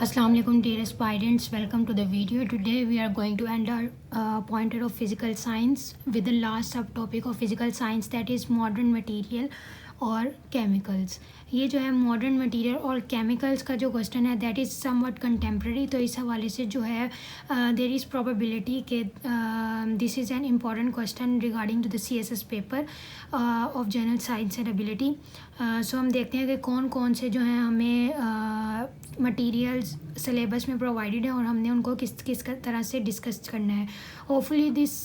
Assalamu alaikum dear aspirants, welcome to the video. Today we are going to end our pointer of physical science with the last subtopic of physical science, that is modern material और chemicals. ये जो है modern material और chemicals का जो question है that is somewhat contemporary, तो इस हवाले से जो है there is probability कि this is an important question regarding to the CSS paper of general science and ability. So हम देखते हैं कि कौन कौन से जो हैं हमें मटीरियल्स सिलेबस में प्रोवाइडेड है और हमने उनको किस किस तरह से डिस्कस करना है. Hopefully this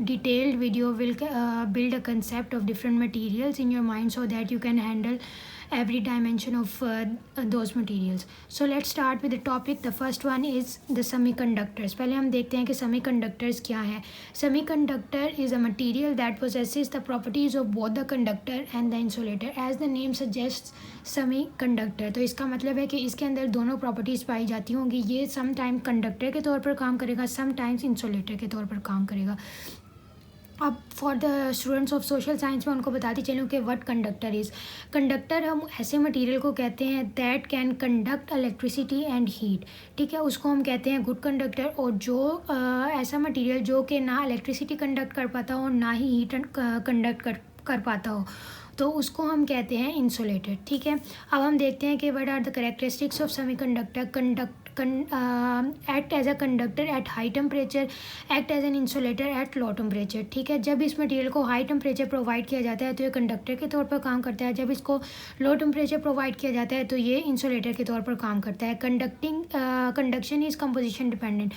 detailed video will build a concept of different materials in your mind so that you can handle every dimension of those materials. So let's start with the topic. The first one is the semiconductors. पहले हम देखते हैं कि semiconductors क्या है. Semiconductor is a material that possesses the properties of both the conductor and the insulator. As the name suggests, semiconductor, तो इसका मतलब है कि इसके अंदर दोनों प्रॉपर्टीज़ पाई जाती होंगी. ये समटाइम कंडक्टर के तौर पर काम करेगा, समटाइम्स इंसुलेटर के तौर पर काम करेगा. अब for the students of social science में उनको बताती चलूँ कि व्हाट कंडक्टर इज़. कंडक्टर हम ऐसे मटेरियल को कहते हैं that can conduct electricity and heat. ठीक है, उसको हम कहते हैं गुड कंडक्टर. और जो ऐसा मटेरियल जो कि ना इलेक्ट्रिसिटी कंडक्ट कर पाता हो ना ही हीट कंडक्ट कर पाता हो, तो उसको हम कहते हैं इंसुलेटेड. ठीक है, अब हम देखते हैं कि what are the characteristics of semiconductor. Act as a conductor at high temperature, act as an insulator at low temperature. ठीक है, जब इस मटेरियल को हाई टेम्परेचर प्रोवाइड किया जाता है तो ये कंडक्टर के तौर पर काम करता है. जब इसको लो टेम्परेचर प्रोवाइड किया जाता है तो ये इंसुलेटर के तौर पर काम करता है. Conduction is composition dependent.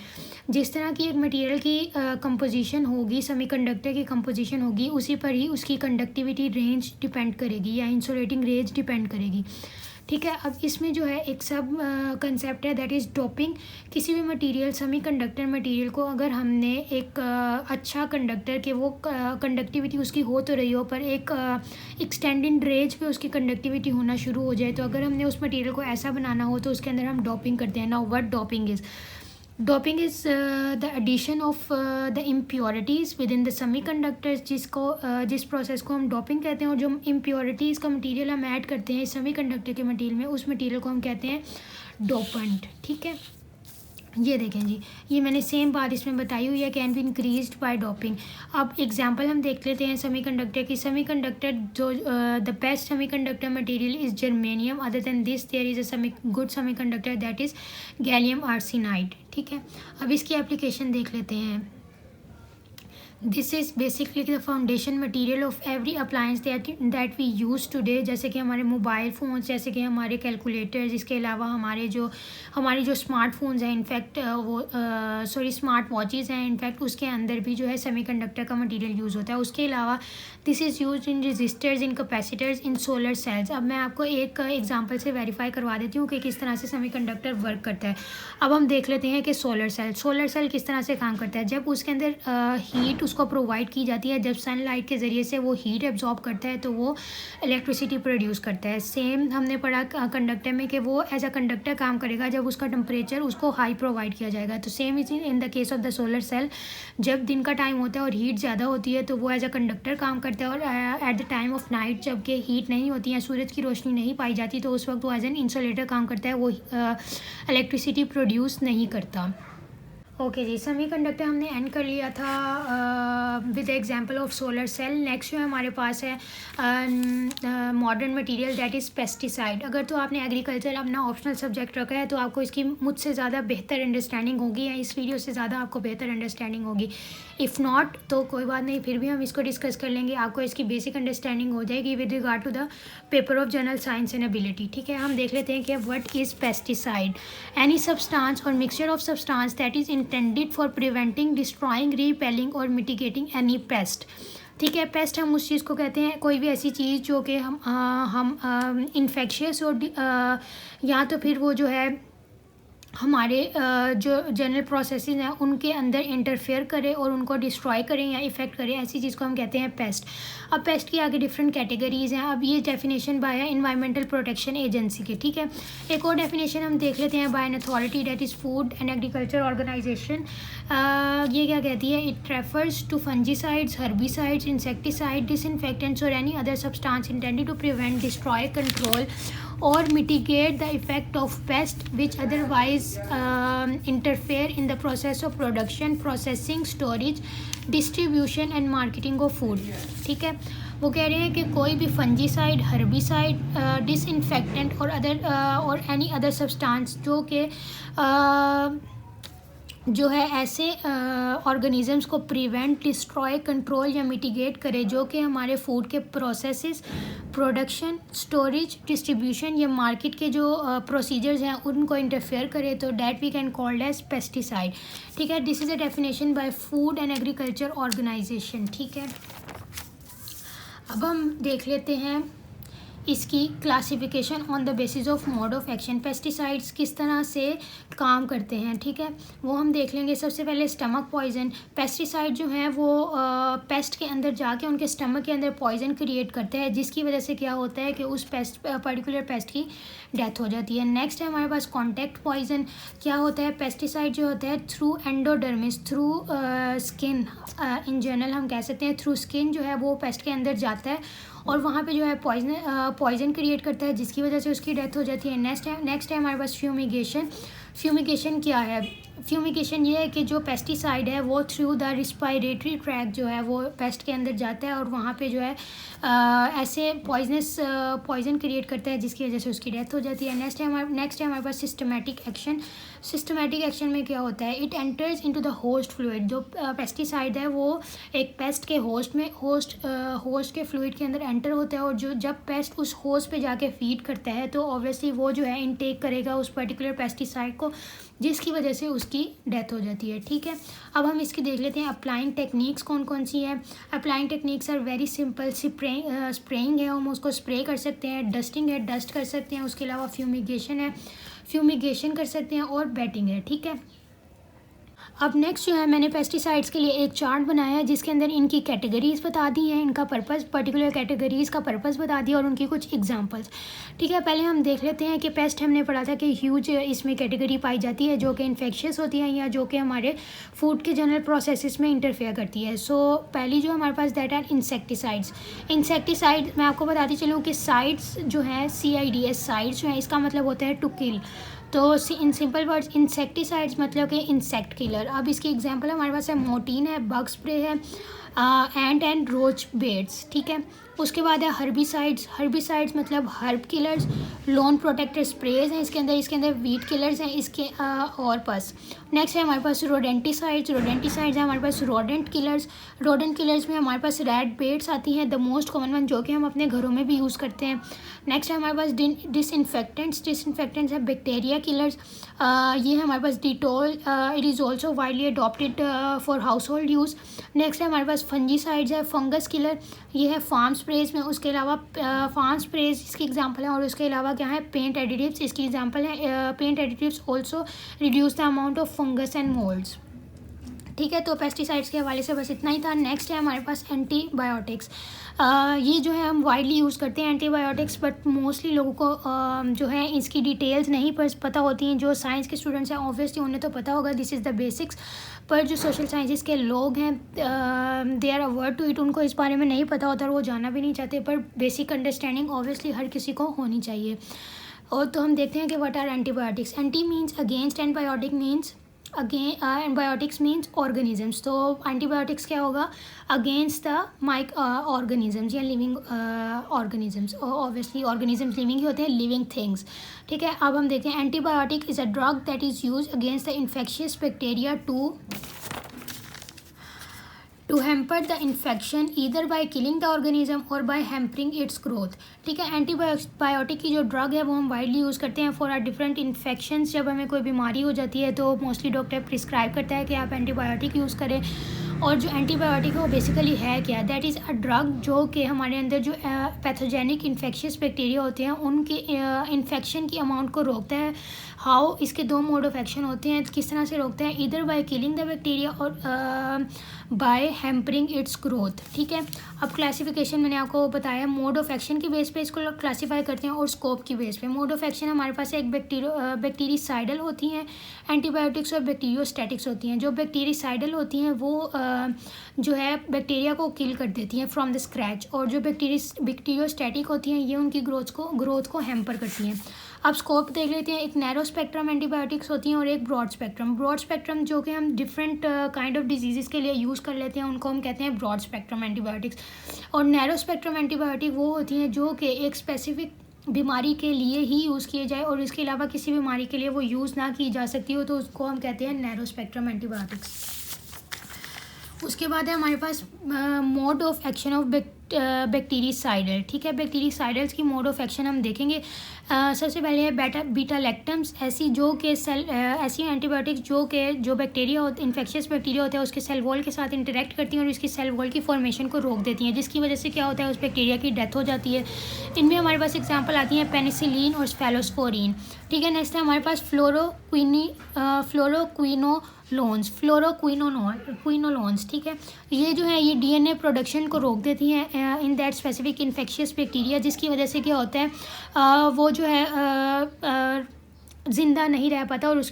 जिस तरह की एक मटेरियल की कंपोजिशन होगी, सेमीकंडक्टर की कंपोजिशन होगी, उसी पर ही उसकी कंडक्टिविटी रेंज डिपेंड करेगी या इंसुलेटिंग रेंज डिपेंड करेगी. ठीक है, अब इसमें जो है एक सब कंसेप्ट है दैट इज़ डोपिंग. किसी भी मटेरियल, सेमीकंडक्टर मटेरियल को अगर हमने एक अच्छा कंडक्टर के वो कंडक्टिविटी उसकी हो तो रही हो पर एक एक्सटेंडेड रेंज पे उसकी कंडक्टिविटी होना शुरू हो जाए, तो अगर हमने उस मटेरियल को ऐसा बनाना हो तो उसके अंदर हम डोपिंग करते हैं. Now what doping is? Doping is the addition of the impurities within the semiconductors, जिस प्रोसेस को हम डोपिंग कहते हैं. और जो इम्प्योरिटीज़ का मटेरियल हम ऐड करते हैं सेमीकंडक्टर के मटेरियल में, उस मटेरियल को हम कहते हैं डोपेंट. ठीक है, ये देखें जी, ये मैंने सेम बात इसमें बताई हुई है, can be increased by doping. अब एग्जांपल हम देख लेते हैं सेमीकंडक्टर की. सेमीकंडक्टर जो the best semiconductor material is germanium. Other than this there is a good semiconductor that is gallium arsenide. ठीक है, अब इसकी एप्लीकेशन देख लेते हैं. This is basically the foundation material of every appliance that we use today. जैसे कि हमारे मोबाइल फ़ोन्स, जैसे कि हमारे कैलकुलेटर्स, इसके अलावा हमारी जो स्मार्टफोन्स हैं, इनफैक्ट स्मार्ट वॉचेज़ हैं, इनफैक्ट उसके अंदर भी जो है सेमीकंडक्टर का मटेरियल यूज़ होता है. उसके अलावा this is used in resistors, in capacitors, in solar cells. अब मैं आपको एक एग्जांपल से वेरीफाई करवा देती हूँ कि किस तरह से सेमीकंडक्टर वर्क करता है. अब हम देख लेते हैं कि सोलर सेल किस तरह से काम करता है. जब उसके अंदर हीट उसको प्रोवाइड की जाती है, जब सनलाइट के ज़रिए से वो हीट एब्जॉर्ब करता है तो वो इलेक्ट्रिसिटी प्रोड्यूस करता है. सेम हमने पढ़ा कंडक्टर में कि वो एज अ कंडक्टर काम करेगा जब उसका टेम्परेचर उसको हाई प्रोवाइड किया जाएगा. तो same is in the case of the solar cell. जब दिन का टाइम होता है और हीट ज़्यादा होती है तो वो एज अ कंडक्टर काम करता है, और at the time of night जबकि हीट नहीं होती है, सूरज की रोशनी नहीं पाई जाती, तो उस वक्त वो एज एन इंसुलेटर काम करता है, वो इलेक्ट्रिसिटी प्रोड्यूस नहीं करता. ओके जी, सेमीकंडक्टर हमने एंड कर लिया था with example of solar cell. Next जो हमारे पास है modern material that is pesticide. अगर तो आपने एग्रीकल्चर अपना ऑप्शनल सब्जेक्ट रखा है तो आपको इसकी मुझसे ज़्यादा बेहतर अंडरस्टैंडिंग होगी, या इस वीडियो से ज़्यादा आपको बेहतर अंडरस्टैंडिंग होगी. इफ़ नॉट तो कोई बात नहीं, फिर भी हम इसको डिस्कस कर लेंगे, आपको इसकी बेसिक अंडरस्टैंडिंग हो जाएगी with regard to the paper of general science and ability. ठीक है, हम देख लेते हैं कि what is pesticide. Any substance or mixture of substance that is intended for preventing, destroying, repelling और mitigating any pest. ठीक है, पेस्ट हम उस चीज़ को कहते हैं, कोई भी ऐसी चीज़ जो कि हम इन्फेक्शियस और या तो फिर वो जो है हमारे जो जनरल प्रोसेसेस हैं उनके अंदर इंटरफेयर करे और उनको डिस्ट्रॉय करें या इफ़ेक्ट करें, ऐसी चीज़ को हम कहते हैं पेस्ट. अब पेस्ट की आगे डिफरेंट कैटेगरीज़ हैं. अब ये डेफिनेशन बाय है इन्वायरमेंटल प्रोटेक्शन एजेंसी के. ठीक है, एक और डेफिनेशन हम देख लेते हैं by an authority that is food and agriculture organisation. ये क्या कहती है? It refers to fungicides, herbicides, insecticide, disinfectants और any other substance intended to prevent, destroy, control or mitigate the effect of pests which otherwise interfere in the process of production, processing, storage, distribution and marketing of food. ठीक है, वो कह रहे हैं कि कोई भी फंजीसाइड, हर्बिसाइड, डिसइंफेक्टेंट और अदर और एनी अदर सब्सटेंस जो है ऐसे ऑर्गेनिजम्स को प्रिवेंट, डिस्ट्रॉय, कंट्रोल या मिटिगेट करे जो कि हमारे फूड के प्रोसेसेस, प्रोडक्शन, स्टोरेज, डिस्ट्रीब्यूशन या मार्केट के जो प्रोसीजर्स हैं उनको इंटरफेयर करे, तो that we can called as pesticide. ठीक है, this is a definition by food and agriculture organization. ठीक है, अब हम देख लेते हैं इसकी classification on the basis of mode of action. Pesticides किस तरह से काम करते हैं, ठीक है, वो हम देख लेंगे. सबसे पहले स्टमक पॉइजन. पेस्टिसाइड जो हैं वो पेस्ट के अंदर जाके उनके स्टमक के अंदर पॉइजन क्रिएट करते हैं, जिसकी वजह से क्या होता है कि उस पर्टिकुलर पेस्ट की डेथ हो जाती है. नेक्स्ट है हमारे पास कॉन्टैक्ट पॉइजन. क्या होता है, पेस्टिसाइड जो होता है through endodermis, through skin, in general हम कह सकते हैं थ्रू स्किन जो है वो पेस्ट के अंदर जाता है और वहाँ पे जो है पॉइजन क्रिएट करता है, जिसकी वजह से उसकी डेथ हो जाती है. नेक्स्ट है हमारे पास फ्यूमिगेशन. फ्यूमिगेशन क्या है, फ्यूमिगेशन ये है कि जो पेस्टिसाइड है वो थ्रू द रिस्पायरेटरी ट्रैक जो है वो पेस्ट के अंदर जाता है और वहाँ पे जो है ऐसे पॉइजन क्रिएट करता है, जिसकी वजह से उसकी डेथ हो जाती है. नेक्स्ट है हमारे पास सिस्टमेटिक एक्शन. सिस्टमेटिक एक्शन में क्या होता है, it enters into the host fluid. जो पेस्टिसाइड है वो एक पेस्ट के होस्ट के फ्लूइड के अंदर एंटर होता है और जो जब पेस्ट उस होस्ट पे जाके फीड करता है तो ऑब्वियसली वो जो है इनटेक करेगा उस पर्टिकुलर पेस्टिसाइड को, जिसकी वजह से उसकी डेथ हो जाती है. ठीक है, अब हम इसकी देख लेते हैं अप्लाइंग टेक्निक्स कौन कौन सी है. Applying techniques are very simple. Spraying है, हम उसको स्प्रे कर सकते हैं. डस्टिंग है, डस्ट कर सकते हैं. उसके अलावा फ्यूमिगेशन कर सकते हैं और बैटिंग है. ठीक है, अब नेक्स्ट जो है मैंने पेस्टिसाइड्स के लिए एक चार्ट बनाया है जिसके अंदर इनकी कैटेगरीज़ बता दी हैं, इनका पर्पस, पर्टिकुलर कैटेगरीज़ का पर्पस बता दिया और उनकी कुछ एग्जांपल्स. ठीक है, पहले हम देख लेते हैं कि पेस्ट हमने पढ़ा था कि ह्यूज इसमें कैटेगरी पाई जाती है जो कि इन्फेक्शियस होती हैं या जो कि हमारे फूड के जनरल प्रोसेसेस में इंटरफेयर करती है. सो पहली जो हमारे पास दैट आर इंसेक्टिसाइड्स. इंसेक्टिसाइड मैं आपको बताती चलूँ कि साइड्स जो है CIDS साइड्स जो है इसका मतलब होता है टू किल. तो इन सिंपल वर्ड्स इंसेक्टिसाइड्स मतलब कि इंसेक्ट किलर. अब इसकी एग्जांपल हमारे पास है मोर्टीन है, बग स्प्रे है, एंट एंड रोच बेड्स. ठीक है, उसके बाद है हर्बिसाइड्स मतलब herb killers. Lawn protector sprays हैं इसके अंदर वीट किलर्स हैं इसके और पास. नेक्स्ट है हमारे पास रोडेंटिसाइड्स है हमारे पास रोडेंट किलर्स में हमारे पास रैट बेड्स आती हैं, द मोस्ट कॉमन वन जो कि हम अपने घरों में भी यूज़ करते हैं. नेक्स्ट है हमारे पास डिसइंफेक्टेंट्स है बैक्टीरिया किलर्स. ये है हमारे पास Dettol, it is also widely adopted for household use. Next है हमारे पास फंजीसाइड्स है, फंगस किलर. ये है फार्म स्प्रेज में. उसके अलावा फार्म स्प्रेज इसकी एग्जांपल है और उसके अलावा क्या है पेंट एडिटिव्स इसकी एग्जांपल है. Paint additives also reduce the amount of fungus and moulds. ठीक है, तो पेस्टिसाइड्स के हवाले से बस इतना ही था. नेक्स्ट है हमारे पास एंटीबायोटिक्स. ये जो है हम वाइडली यूज़ करते हैं एंटीबायोटिक्स, बट मोस्टली लोगों को जो है इसकी डिटेल्स नहीं पता होती हैं. जो साइंस के स्टूडेंट्स हैं ऑब्वियसली उन्हें तो पता होगा, दिस इज़ द बेसिक्स. पर जो सोशल साइंसेस के लोग हैं they are aware to it, उनको इस बारे में नहीं पता होता और वो जानना भी नहीं चाहते. पर बेसिक अंडरस्टैंडिंग ऑब्वियसली हर किसी को होनी चाहिए. और तो हम देखते हैं कि what are antibiotics. Anti means against, antibiotics means organisms. तो एंटीबायोटिक्स क्या होगा, अगेंस्ट द ऑर्गेनिजम्स या living organisms. Obviously organisms living ही होते हैं, लिविंग थिंग्स. ठीक है, अब हम देखते हैं antibiotic is a drug that is use against the infectious bacteria to hamper the infection either by killing the organism और बाय हैम्परिंग इट्स ग्रोथ. ठीक है, एंटीबायोटिक की जो ड्रग है वो हम वाइडली यूज़ करते हैं फॉर आर डिफरेंट इन्फेक्शंस. जब हमें कोई बीमारी हो जाती है तो मोस्टली डॉक्टर प्रिस्क्राइब करता है कि आप एंटीबायोटिक यूज़ करें. और जो एंटीबायोटिक है वो बेसिकली है क्या, दैट इज़ अ ड्रग जो कि हमारे अंदर जो पैथोजेनिक इन्फेक्शियस बैक्टीरिया होते हैं उनके इन्फेक्शन की अमाउंट को रोकता है. हाउ, इसके दो मोड ऑफ एक्शन होते हैं. किस तरह से रोकते हैं, either by killing the bacteria और बाय हैम्परिंग इट्स ग्रोथ. ठीक है, अब क्लासिफिकेशन मैंने आपको बताया. मोड ऑफ एक्शन की बेस पे इसको क्लासीफाई करते हैं और स्कोप की बेस पे. मोड ऑफ एक्शन हमारे पास एक बैक्टीरिसाइडल होती हैं एंटीबायोटिक्स और बैक्टीरियोस्टैटिक्स होती हैं. जो बैक्टीरिसाइडल होती हैं वो जो है बैक्टीरिया को किल कर देती हैं फ्रॉम द स्क्रैच, और जो बैक्टीरियोस्टैटिक होती हैं ये उनकी ग्रोथ को हैम्पर करती हैं। अब स्कोप देख लेते हैं। एक नैरो स्पेक्ट्रम एंटीबायोटिक्स होती हैं और एक ब्रॉड स्पेक्ट्रम जो कि हम डिफरेंट काइंड ऑफ डिजीज़ के लिए यूज़ कर लेते हैं, उनको हम कहते हैं ब्रॉड स्पेक्ट्रम एंटीबायोटिक्स। और नैरो स्पेक्ट्रम एंटीबायोटिक वो होती हैं जो कि एक स्पेसिफिक बीमारी के लिए ही यूज़ किए जाए और इसके अलावा किसी बीमारी के लिए वो यूज़ ना की जा सकती हो, तो उसको हम कहते हैं नैरो स्पेक्ट्रम एंटीबायोटिक्स। उसके बाद है हमारे पास mode of action of bactericidal. ठीक है, बैक्टीरिसाइडल्स की मोड ऑफ एक्शन हम देखेंगे। सबसे पहले है बीटा लैक्टम्स, ऐसी एंटीबायोटिक्स जो बैक्टीरिया इन्फेक्शियस बैक्टीरिया होता है उसके सेल वॉल के साथ इंटरेक्ट करती हैं और इसकी सेल वॉल की फॉर्मेशन को रोक देती हैं, जिसकी वजह से क्या होता है, उस बैक्टीरिया की डेथ हो जाती है। इनमें हमारे पास एग्जांपल आती हैं पेनिसिलिन और स्फेलोस्पोरिन। ठीक है, नेक्स्ट है हमारे पास फ्लोरोक्विनोलोन्स। ठीक है, ये जो है ये डीएनए प्रोडक्शन को रोक देती हैं in that specific infectious bacteria, जिसकी वजह से क्या होता है वो जो है ज़िंदा नहीं रह पाता और